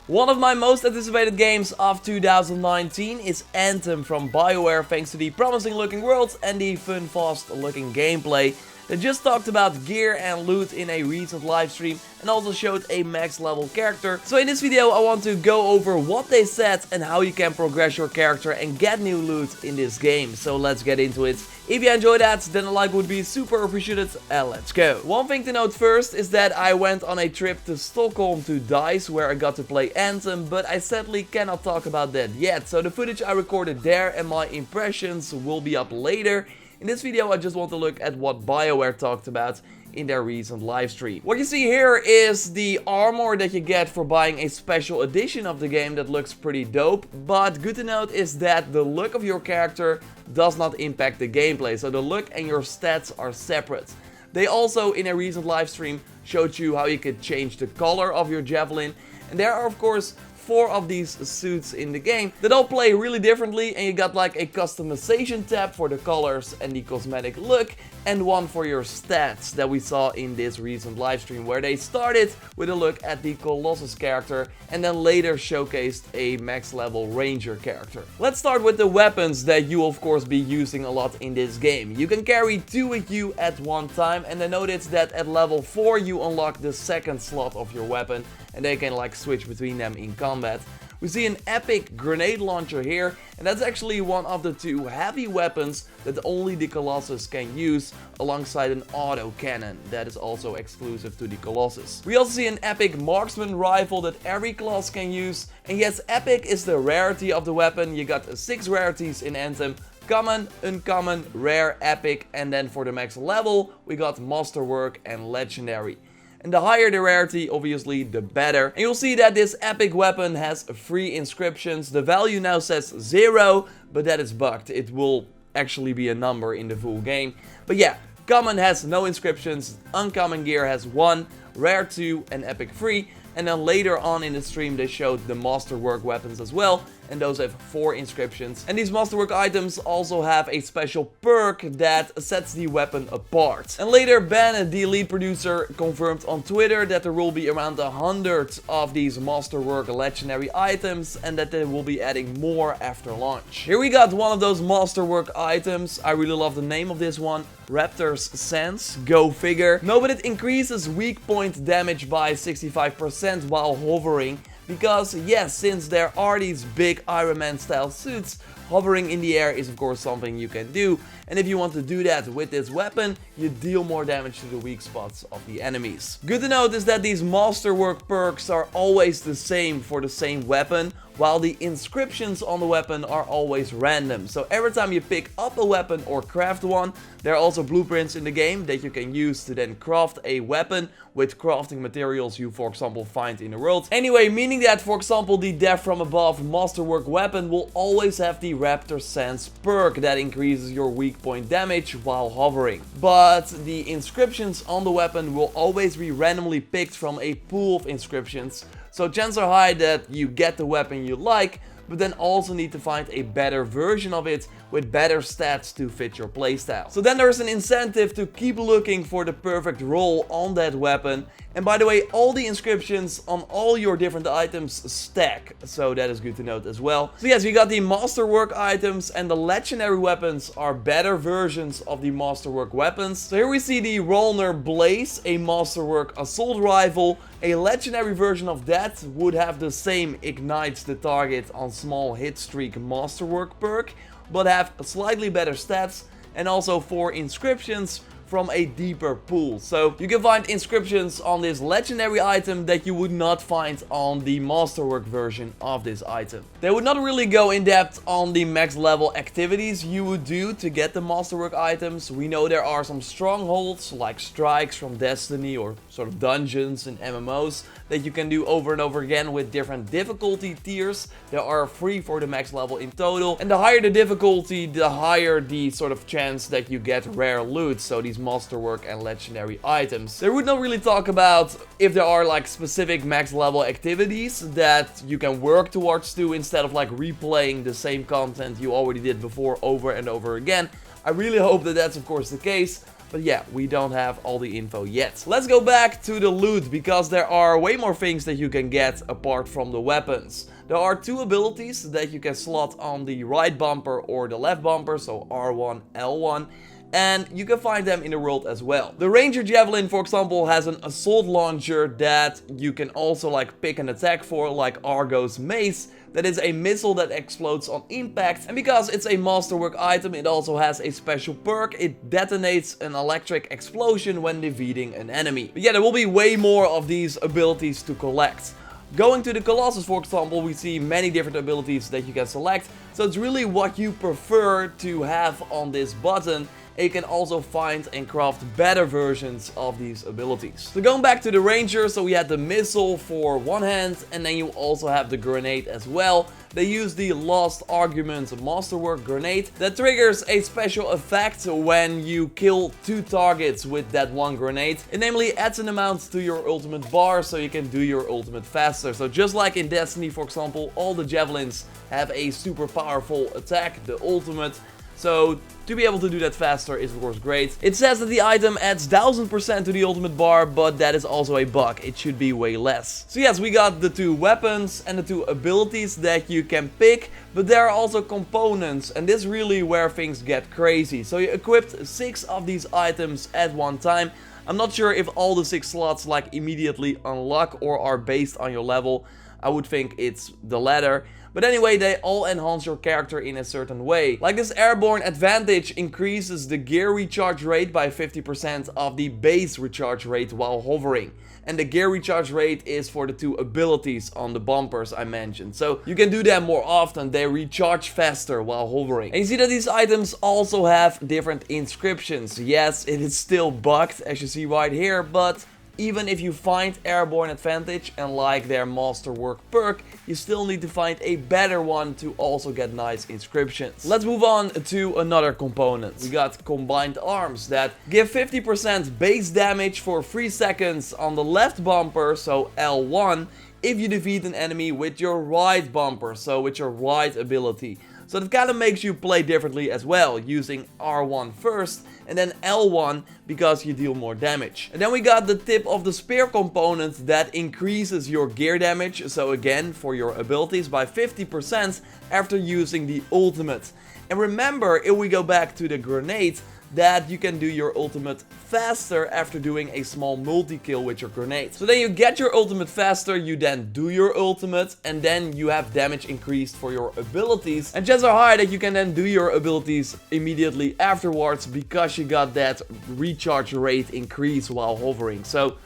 One of my most anticipated games of 2019 is Anthem from Bioware, thanks to the promising looking world and the fun fast looking gameplay. They just talked about gear and loot in a recent livestream and also showed a max level character. So in this video I want to go over what they said and how you can progress your character and get new loot in this game. So let's get into it. If you enjoyed that, then a like would be super appreciated, and let's go. One thing to note first is that I went on a trip to Stockholm to DICE where I got to play Anthem, but I sadly cannot talk about that yet. So the footage I recorded there and my impressions will be up later. In this video I just want to look at what Bioware talked about in their recent livestream. What you see here is the armor that you get for buying a special edition of the game that looks pretty dope, but good to note is that the look of your character does not impact the gameplay, so the look and your stats are separate. They also in a recent livestream showed you how you could change the color of your Javelin, and there are of course 4 of these suits in the game that all play really differently, and you got like a customization tab for the colors and the cosmetic look, and one for your stats that we saw in this recent livestream where they started with a look at the Colossus character and then later showcased a max level ranger character. Let's start with the weapons that you will of course be using a lot in this game. You can carry 2 with you at one time, and I noticed that at level 4 you unlock the second slot of your weapon and they can like switch between them in combat. We see an epic grenade launcher here, and that's actually one of the 2 heavy weapons that only the Colossus can use, alongside an auto cannon that is also exclusive to the Colossus. We also see an epic marksman rifle that every class can use, and yes, epic is the rarity of the weapon. You got 6 rarities in Anthem: common, uncommon, rare, epic, and then for the max level we got masterwork and legendary. And the higher the rarity, obviously, the better. And you'll see that this epic weapon has 3 inscriptions. The value now says 0, but that is bugged. It will actually be a number in the full game. But yeah, common has no inscriptions, uncommon gear has 1, rare 2, and epic 3. And then later on in the stream they showed the masterwork weapons as well, and those have 4 inscriptions. And these masterwork items also have a special perk that sets the weapon apart. And later Ben, the lead producer, confirmed on Twitter that there will be around 100 of these masterwork legendary items and that they will be adding more after launch. Here we got one of those masterwork items. I really love the name of this one. Raptor's Sense, go figure. No, but it increases weak point damage by 65% while hovering. Because yes, since there are these big Iron Man style suits, hovering in the air is of course something you can do. And if you want to do that with this weapon, you deal more damage to the weak spots of the enemies. Good to note is that these masterwork perks are always the same for the same weapon, while the inscriptions on the weapon are always random. So every time you pick up a weapon or craft one, there are also blueprints in the game that you can use to then craft a weapon with crafting materials you for example find in the world. Anyway, meaning that for example the Death from Above masterwork weapon will always have the Raptor Sense perk that increases your weak point damage while hovering. But the inscriptions on the weapon will always be randomly picked from a pool of inscriptions. So chances are high that you get the weapon you like, but then also need to find a better version of it with better stats to fit your playstyle. So then there's an incentive to keep looking for the perfect roll on that weapon. And by the way, all the inscriptions on all your different items stack, so that is good to note as well. So yes, we got the masterwork items, and the legendary weapons are better versions of the masterwork weapons. So here we see the Rolner Blaze, a masterwork assault rifle. A legendary version of that would have the same ignites the target on small hit streak masterwork perk, but have slightly better stats and also 4 inscriptions from a deeper pool. So you can find inscriptions on this legendary item that you would not find on the masterwork version of this item. They would not really go in depth on the max level activities you would do to get the masterwork items. We know there are some strongholds like strikes from Destiny or sort of dungeons in MMOs that you can do over and over again with different difficulty tiers. There are 3 for the max level in total, and the higher the difficulty, the higher the sort of chance that you get rare loot, so these masterwork and legendary items. They would not really talk about if there are like specific max level activities that you can work towards do instead of like replaying the same content you already did before over and over again. I really hope that that's of course the case. But yeah, we don't have all the info yet. Let's go back to the loot, because there are way more things that you can get apart from the weapons. There are 2 abilities that you can slot on the right bumper or the left bumper, so R1, L1. And you can find them in the world as well. The Ranger Javelin, for example, has an assault launcher that you can also like pick an attack for, like Argo's Mace. That is a missile that explodes on impact, and because it's a masterwork item, it also has a special perk. It detonates an electric explosion when defeating an enemy. But yeah, there will be way more of these abilities to collect. Going to the Colossus, for example, we see many different abilities that you can select, so it's really what you prefer to have on this button. And you can also find and craft better versions of these abilities. So going back to the Ranger, so we had the missile for one hand, and then you also have the grenade as well. They use the Lost Argument Masterwork grenade that triggers a special effect when you kill 2 targets with that one grenade. It namely adds an amount to your ultimate bar, so you can do your ultimate faster. So just like in Destiny, for example, all the Javelins have a super powerful attack, the ultimate. So to be able to do that faster is of course great. It says that the item adds 1000% to the ultimate bar, but that is also a bug. It should be way less. So yes, we got the 2 weapons and the 2 abilities that you can pick, but there are also components, and this is really where things get crazy. So you equipped 6 of these items at one time. I'm not sure if all the 6 slots like immediately unlock or are based on your level. I would think it's the latter. But anyway, they all enhance your character in a certain way. Like this Airborne Advantage increases the gear recharge rate by 50% of the base recharge rate while hovering. And the gear recharge rate is for the 2 abilities on the bumpers I mentioned. So you can do them more often, they recharge faster while hovering. And you see that these items also have different inscriptions. Yes, it is still bugged as you see right here, but even if you find Airborne Advantage and like their Masterwork perk, you still need to find a better one to also get nice inscriptions. Let's move on to another component. We got Combined Arms that give 50% base damage for 3 seconds on the left bumper, so L1, if you defeat an enemy with your right bumper, so with your right ability. So that kind of makes you play differently as well, using R1 first and then L1 because you deal more damage. And then we got the Tip of the Spear component that increases your gear damage, so again for your abilities by 50% after using the ultimate. And remember, if we go back to the grenade, that you can do your ultimate faster after doing a small multi-kill with your grenade. So then you get your ultimate faster, you then do your ultimate, and then you have damage increased for your abilities. And chances are high that you can then do your abilities immediately afterwards because you got that recharge rate increase while hovering. So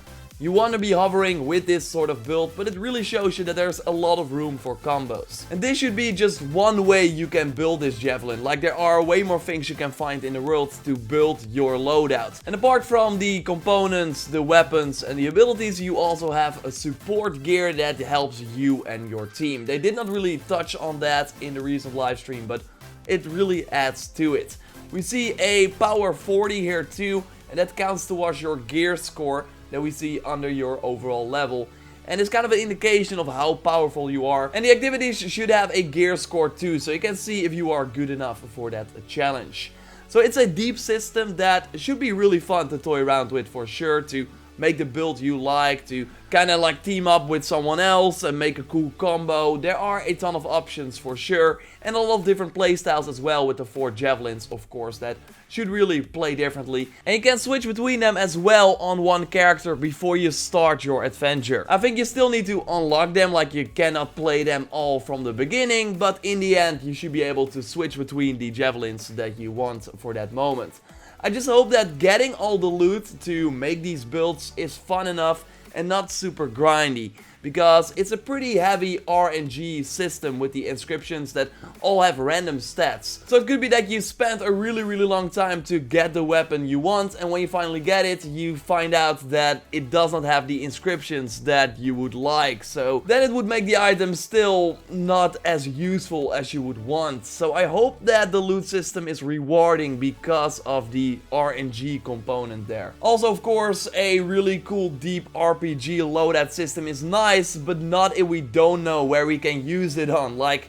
you want to be hovering with this sort of build, but it really shows you that there's a lot of room for combos. And this should be just one way you can build this Javelin. Like there are way more things you can find in the world to build your loadout. And apart from the components, the weapons and the abilities, you also have a support gear that helps you and your team. They did not really touch on that in the recent live stream, but it really adds to it. We see a power 40 here too, and that counts towards your gear score that we see under your overall level. And it's kind of an indication of how powerful you are. And the activities should have a gear score too, so you can see if you are good enough for that challenge. So it's a deep system that should be really fun to toy around with for sure, to make the build you like, to kind of like team up with someone else and make a cool combo. There are a ton of options for sure, and a lot of different playstyles as well with the 4 Javelins, of course, that should really play differently. And you can switch between them as well on one character before you start your adventure. I think you still need to unlock them, like you cannot play them all from the beginning, but in the end you should be able to switch between the Javelins that you want for that moment. I just hope that getting all the loot to make these builds is fun enough and not super grindy, because it's a pretty heavy RNG system with the inscriptions that all have random stats. So it could be that you spent a really long time to get the weapon you want, and when you finally get it, you find out that it does not have the inscriptions that you would like. So then it would make the item still not as useful as you would want. So I hope that the loot system is rewarding because of the RNG component there. Also, of course, a really cool deep RPG loadout system is nice, but not if we don't know where we can use it on, like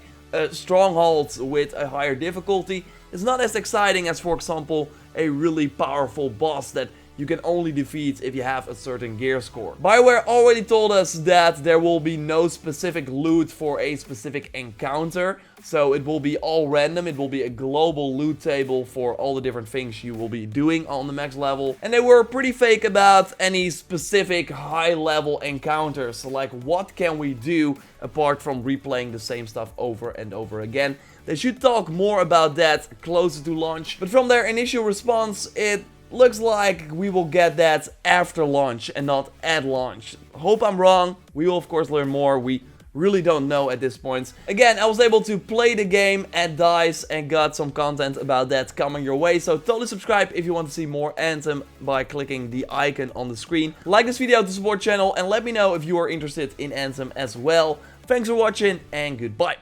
strongholds with a higher difficulty is not as exciting as, for example, a really powerful boss that you can only defeat if you have a certain gear score. Bioware already told us that there will be no specific loot for a specific encounter, so it will be all random. It will be a global loot table for all the different things you will be doing on the max level. And they were pretty fake about any specific high level encounters, so like what can we do apart from replaying the same stuff over and over again. They should talk more about that closer to launch, but from their initial response it looks like we will get that after launch and not at launch. Hope I'm wrong. We will of course learn more. We really don't know at this point. Again, I was able to play the game at DICE and got some content about that coming your way. So totally subscribe if you want to see more Anthem by clicking the icon on the screen. Like this video to support the channel and let me know if you are interested in Anthem as well. Thanks for watching and goodbye.